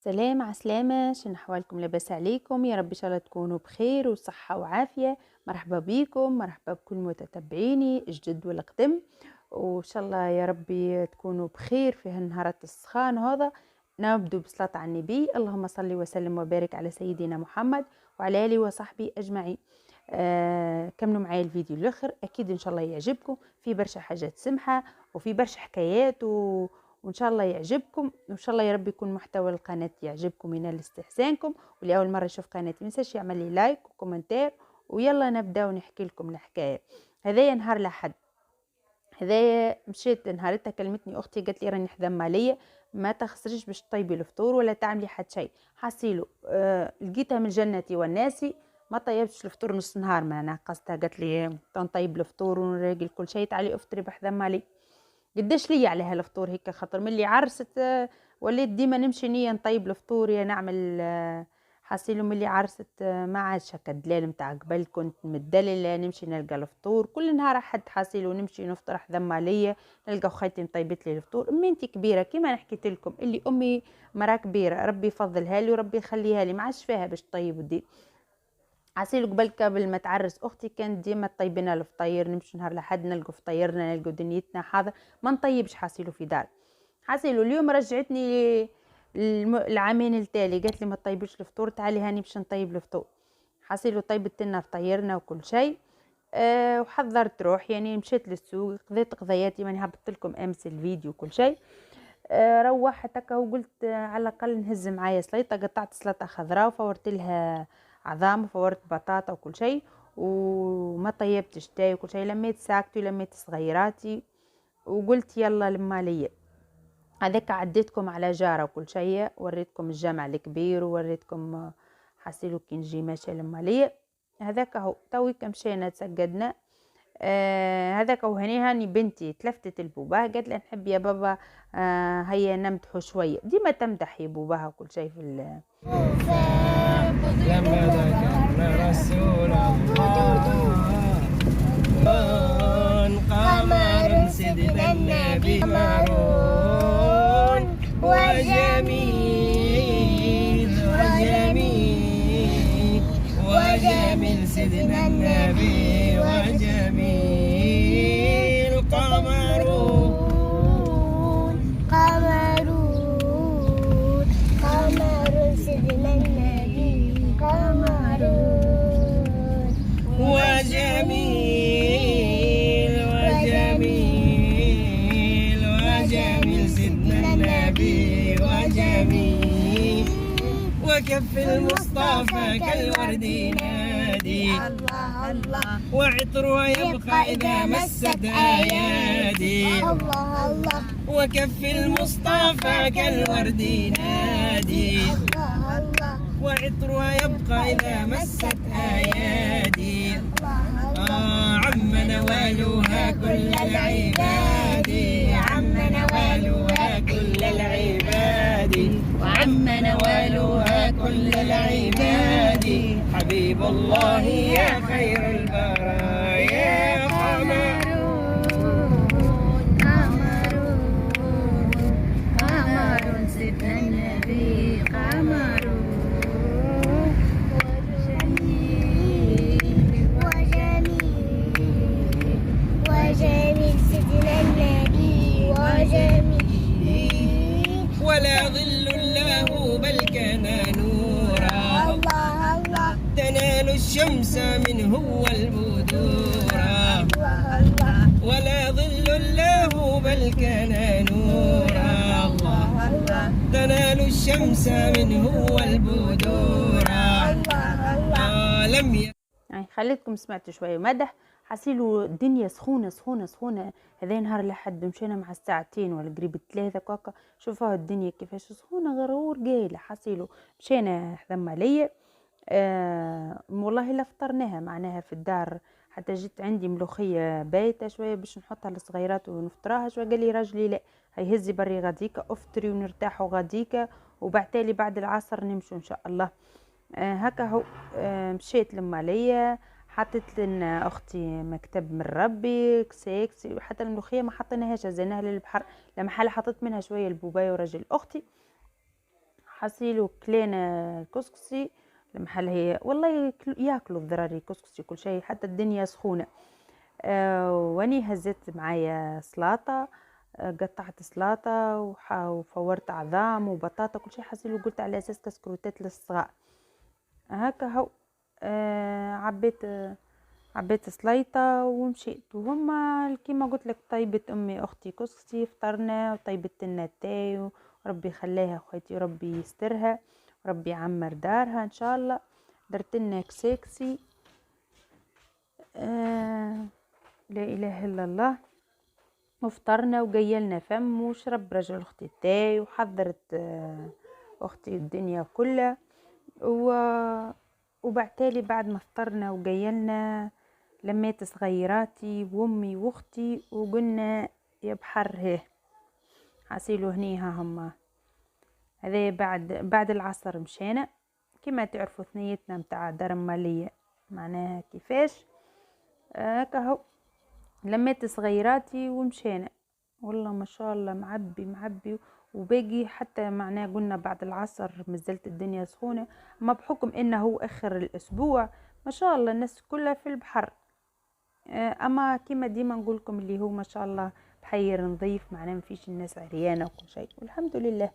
سلام على سلامة، شنو أحوالكم؟ لاباس عليكم؟ يا رب إن شاء الله تكونوا بخير وصحة وعافية. مرحبا بكم، مرحبا بكل متتبعيني جدد والقدم، وإن شاء الله يا ربي تكونوا بخير في هالنهارات السخان هذا. نبدو بصلاة على النبي، اللهم صل وسلم وبارك على سيدنا محمد وعلى آله وصحبه أجمعين. كملوا معايا الفيديو الاخر، اكيد ان شاء الله يعجبكم، في برشا حاجات سمحه وفي برشا حكايات وان شاء الله يعجبكم، وان شاء الله يا رب يكون محتوى القناه يعجبكم وينال استحسانكم. واللي اول مره يشوف قناتي ما ينساش يعمل لي لايك وكومنتير، ويلا نبداو نحكي لكم الحكايه. هذايا نهار الاحد، هذايا مشيت نهارتها كلمتني اختي قالت لي راني حذم عليا ما تخسريش باش تطيبي الفطور ولا تعملي حتى شيء. حصيله لقيتها من جنتي والناسي، ما طيبتش الفطور نص نهار، ما انا قصدها قالت لي تنطيب الفطور ونراقل كل شيء، تعالي افطري بحذم علي. قداش ليا على هالفطور هيك، خاطر ملي عرست وليت ديما نمشي نية نطيب الفطور يا نعمل حاسيلو ملي عرست ما عادش هكا الدلال متاع قبل، كنت متدلله نمشي نلقى الفطور كل نهار حد حاسيلو نمشي نفطر حذم عليا، نلقى خيتي مطيبت لي الفطور. امي انتي كبيره كيما انا حكيت لكم اللي امي مرا كبيره، ربي يفضلها لي وربي يخليها لي، ما عادش فيها باش طيب ودي. عسيل قبل ما تعرس اختي كانت ديما طيبنا الفطير، نمشي نهار لحد نلقوا فطيرنا نلقوا دنيتنا حاضر، ما نطيبش حاسيلو في دار. حاسيلو اليوم رجعتني العامين التالي قالت لي ما تطيبش الفطور، تعالي هاني باش نطيب الفطور. حاسيلو طيبت لنا فطيرنا وكل شيء. وحضرت روح يعني مشيت للسوق، قضيت قضياتي ماني هبطت لكم امس الفيديو وكل شيء. روحت هكا وقلت على الاقل نهز معايا سليطه، قطعت سلطه خضراء وفورت لها عظام وفورت بطاطا وكل شيء، وما طيبتش تاي وكل شيء، لميت ساكتي ولميت صغيراتي وقلت يلا لما ليا. هذاك عديتكم على جارة وكل شيء، وريتكم الجامع الكبير ووريتكم حسيلو كي نجي ماشي لما ليا. هذاك هو تويك مشينا تسقدنا. هذاك وهني هاني بنتي تلفتت البوباه قالت لي نحب يا بابا هيا نمدحوا شويه، ديما تمدح يا بوباها وكل شيء في لما ذكرنا رسول الله قمر سيدنا النبي مارون وجميل وجميل وجميل سيدنا النبي وجميل قمرون قمرون قمر سيدنا النبي قمرون وجميل وجميل وجميل سيدنا النبي وجميل وكف المصطفى كالورد ينادي الله الله وعطرها يبقى إذا مست أيادي الله الله وكف المصطفى كالورد ينادي الله الله وعطرها يبقى إذا مست أيادي عم نوالها كل العباد عم نوالها كل العباد وعم نوالها كل العباد حبيب الله يا خير البرايا قمرون قمرون قمرون سيدنا النبي قمرون وجميل سيدنا النبي وجميل ولا ظل له بل كان نورا الله الله تنال الشمس منه والبدورا الله الله ولا ظل له بل كان نورا الله الله تنال الشمس منه والبدورا الله الله لم يعني خليتكم سمعتوا شويه مدح. حسيلو الدنيا سخونه سخونه سخونه، هذا نهار لحد مشينا مع الساعتين ولا قريب 3 كاكا، شوفوا الدنيا كيفاش سخونه غرور قايله. حسيلو مشينا حذم عليا والله لا فطرناها معناها في الدار، حتى جيت عندي ملوخيه بايته شويه باش نحطها للصغيرات ونفطراها شويه، قال لي راجلي لا هي هزي بري غاديكا افطري ونرتاحوا غاديكا وبعتالي بعد العصر نمشوا ان شاء الله. هكا هو مشيت لما عليا حطيت لنا اختي مكتب من ربي كسيكسي، وحتى الملوخيه ما حطيناهاش، هزيناها للبحر. لما حال حطيت منها شويه البوبايه ورجل اختي حصيلو كلينا الكسكسي. لما حال هي والله ياكلوا الذراري كسكسي كل شيء، حتى الدنيا سخونه. واني هزيت معايا سلاطه، قطعت سلاطه وفورت عظام وبطاطا كل شيء حصيلو، قلت على اساس كسكروتات للصغار. هكا هو عبيت سليطة ومشيت، وهما كيما قلت لك طيبت امي اختي كسكسي، فطرنا وطيبت لنا التاي، وربي يخليها اخواتي وربي يسترها وربي يعمر دارها ان شاء الله. درت لنا كسكسي لا اله الا الله، وفطرنا وقيلنا فم، وشرب رجل اختي التاي، وحضرت اختي الدنيا كلها. وبعتالي بعد ما فطرنا وقيلنا لميت صغيراتي وامي واختي، وقلنا يا بحر هيه حاسيلو هنيها هما. هذا بعد العصر مشينا، كما تعرفوا ثنيتنا متاع دار مالية معناها كيفاش. كهو لميت صغيراتي ومشينا، والله ما شاء الله معبي وباقي حتى معناه قلنا بعد العصر مازالت الدنيا سخونة، ما بحكم انه هو اخر الاسبوع ما شاء الله الناس كلها في البحر. اما كما ديما نقولكم اللي هو ما شاء الله بحير نظيف، معناه مفيش الناس عريانة وكل شيء والحمد لله.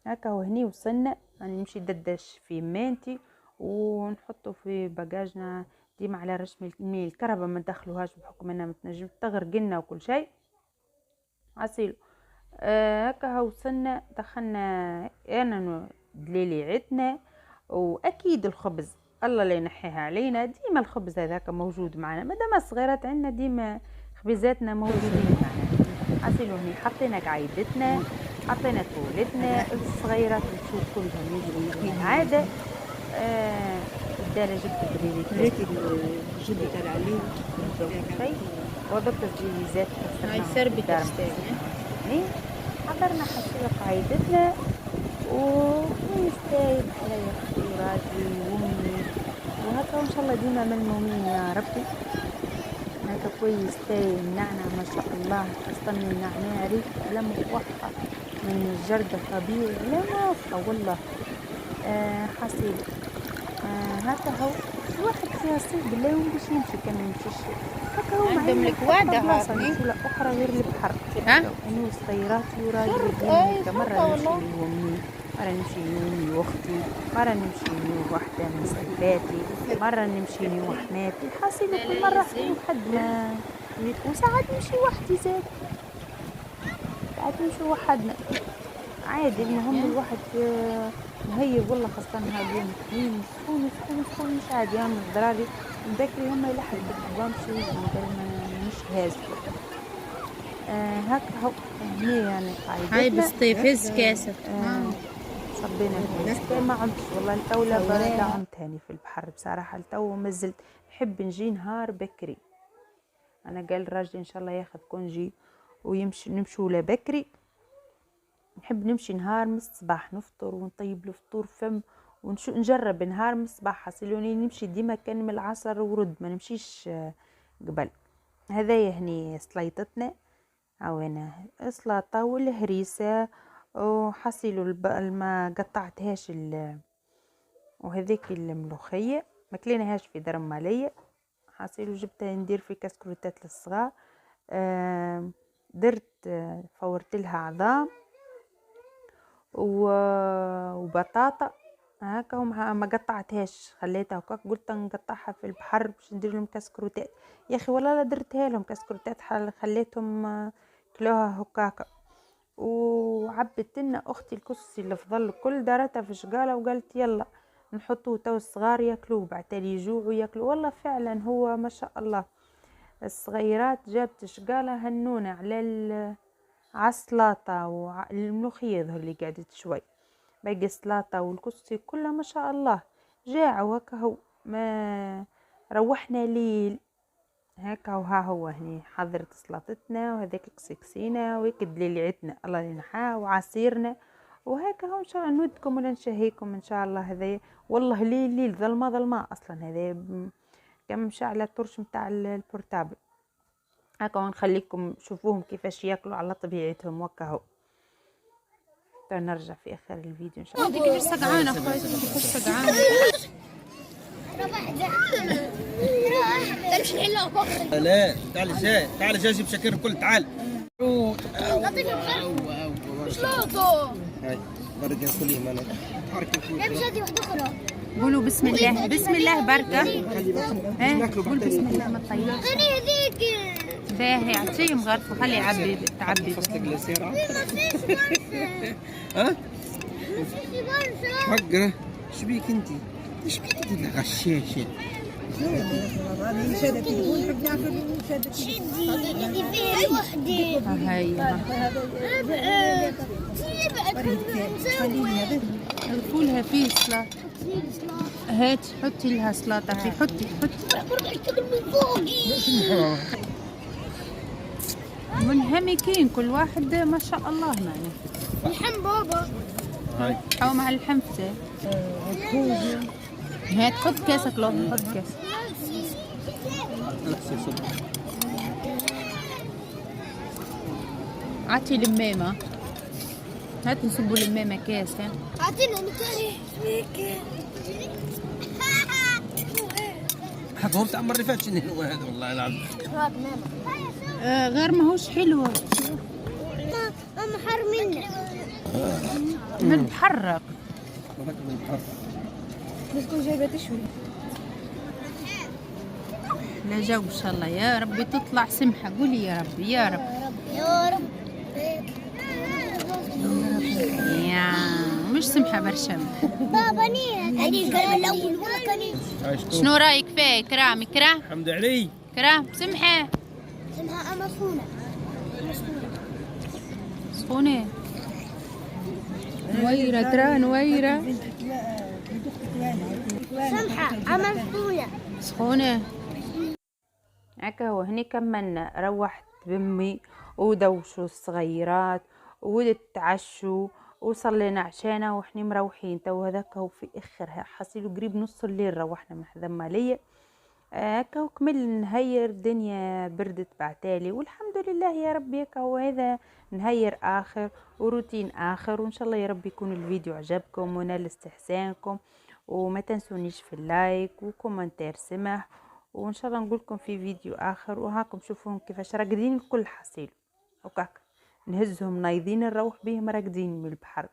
هكا وهني وصلنا، يعني نمشي ددش في مانتي ونحطه في باجاجنا ديما على رسم الكهرباء ما ندخلوهاش بحكم انها متنجم تغرقلنا وكل شيء عسيلو. هكا وصلنا دخلنا انا دليلي عدنا، واكيد الخبز الله لا ينحيها علينا، ديما الخبز هذاك موجود معنا، مادام الصغيرات عندنا ديما خبزاتنا موجودين معنا. عسيلو هني حطينا قعيدتنا، حطينا طولتنا، الصغيرات نشوف كلهم يجروا في العادة. الدالة جبت بريريكي جدي قال عليه شيء وضبط الجليزات هاي سربة حضرنا حصيلة قعيدتنا ويستايب علي اختي وراجلي وامي، وهكا وان شاء الله ديما ملمومين يا ربي. هكا كويس تاي النعناع ما شاء الله، اصلا النعناع ريحة لا مفوحة من الجردة طبيعي لا مافحة والله. حصيل هكا هو الواحد فيها صيف بالله باش يمشي كان يمشيش هكا هو عندهم لك وعدة هذه اخرى غير البحر. انو صغيراتي وراجلي مرة نمشي لامي، مرة نمشي لامي واختي، مرة نمشي لوحدة من صيفاتي، مرة نمشي لوحماتي. حاسين كل مرة حد ما وساعات نمشي وحدي زاد، ساعات نمشي وحدنا عادي. المهم الواحد مهيب والله، خاصة هاليوم اثنين سخون مش عادي. يوم الضراري بكري هم يلحق بالبامشي مش هازل. هكا هو هني يعني قاعدتنا هاي بالصيف كاسة صبينا هنا ما عمتش والله التو لا عمت هاني في البحر بصراحة. التو مازلت نحب نجي نهار بكري، انا قال الراجل ان شاء الله ياخذ كونجي ويمشي نمشوا لبكري. نحب نمشي نهار من الصباح نفطر ونطيب الفطور فم ونجرب نهار من الصباح. حصلوني نمشي ديما كان من العصر ورد ما نمشيش قبل. هذا هني سليطتنا او انا سلطة والهريسة وحصلوا ما قطعتهاش وهذيك الملوخية ما كليناهاش في درم مالية. حصلوا جبتها ندير في كسكروتات للصغار. درت فورت لها عظام وبطاطا هكا ما قطعتهاش خليتها هكاك، قلت نقطعها في البحر باش ندير لهم كسكروتات. يا اخي والله لا درتها لهم كسكروتات، خليتهم كلوها هكاكا. وعبت لنا اختي الكسكسي اللي فضل كل دارتها في شقاله وقالت يلا نحطوه تو الصغار ياكلوه بعتالي يجوعوا ياكلوا. والله فعلا هو ما شاء الله الصغيرات جابت شقاله هنونه على السلاطه والملوخيه ظهر لي قعدت شوي باقي السلاطه والكسكسي كلها ما شاء الله جاعوا. هكا هو ما روحنا ليل هكا وها هو هني حضرت سلطتنا وهذاك الكسكسينا ويكد لي عدنا الله ينحاه وعصيرنا وهكا هو ان شاء الله نودكم ولا نشهيكم ان شاء الله. هذا والله ليل ظلمه اصلا هذا كم مشعلة الترش متاع البورتابل. هكا ونخليكم شوفوهم كيفاش ياكلوا على طبيعتهم وكهو. نرجع في اخر الفيديو ان شاء الله. كيفاش سقعانه اخواتي، كيفاش سقعانه. لا تعال جاي، تعال جاي جيب شكر الكل، تعال. مش لاطو. هاي برد ناكلهم انا. لا مش هذه واحدة أخرى. قولوا بسم الله، بسم الله بركه. قول بسم الله ما تطيرش. أنا هذيك. باهي عطيه مغرفه، خلي يعبي تعبي. فصلك لسيرة. ما فيش برشا. ها؟ ما فيش برشا. حقرة ايش بيك انت؟ ايش بيك انت غشاشة؟ شدي اللي فيها وحدي. هاي الفولها فيه سلطه. هات حطي لها سلطه فيه، حطي من فوقي. منهمكين كل واحد ما شاء الله يعني. الحم بابا. هاي أو مع الحنفسة. هات خذ كاسك لو خذ كاس. عطي لمامة، هات نصبوا لمامة كاس. ها أعطينا نكاري. حقهم تاع المرة اللي فاتت شنو هو هذا والله العظيم. غير ماهوش حلو، ماما حر منه. من تحرك. بس كل جايبة تشوي. لا جو ان شاء الله، يا ربي تطلع سمحة. قولي يا ربي يا رب يا رب. يا مش سمحة برشا. بابا نيه هذه الكلام الأول ولا كان شنو رايك فيه كرام؟ كرام الحمد علي. كرام سمحة اسمها أمازونة. سخونة نويرة، ترى نويرة سمحة أمازونة. سخونة. هكا هو هني كملنا. روحت بامي ودوشوا الصغيرات وتعشوا وصلينا عشانا وحني مروحين. تو هذاك هو في اخر حصيلو قريب نص الليل روحنا محذمة ليا. هكا وكمل نهير. الدنيا بردت بعتالي والحمد لله يا ربي. هكا وهذا نهير اخر وروتين اخر، وان شاء الله يا رب يكون الفيديو عجبكم ونال استحسانكم. وما تنسونيش في اللايك وكومنتير سمح، وان شاء الله نقولكم في فيديو اخر. وهاكم شوفوهم كيفاش راقدين الكل حصيل وكاك نهزهم نايضين نروح بهم راقدين من البحر.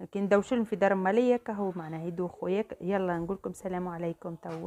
لكن دوشلهم في دار مالية كهو معنا هيدو خوياك. يلا نقولكم سلام عليكم. توا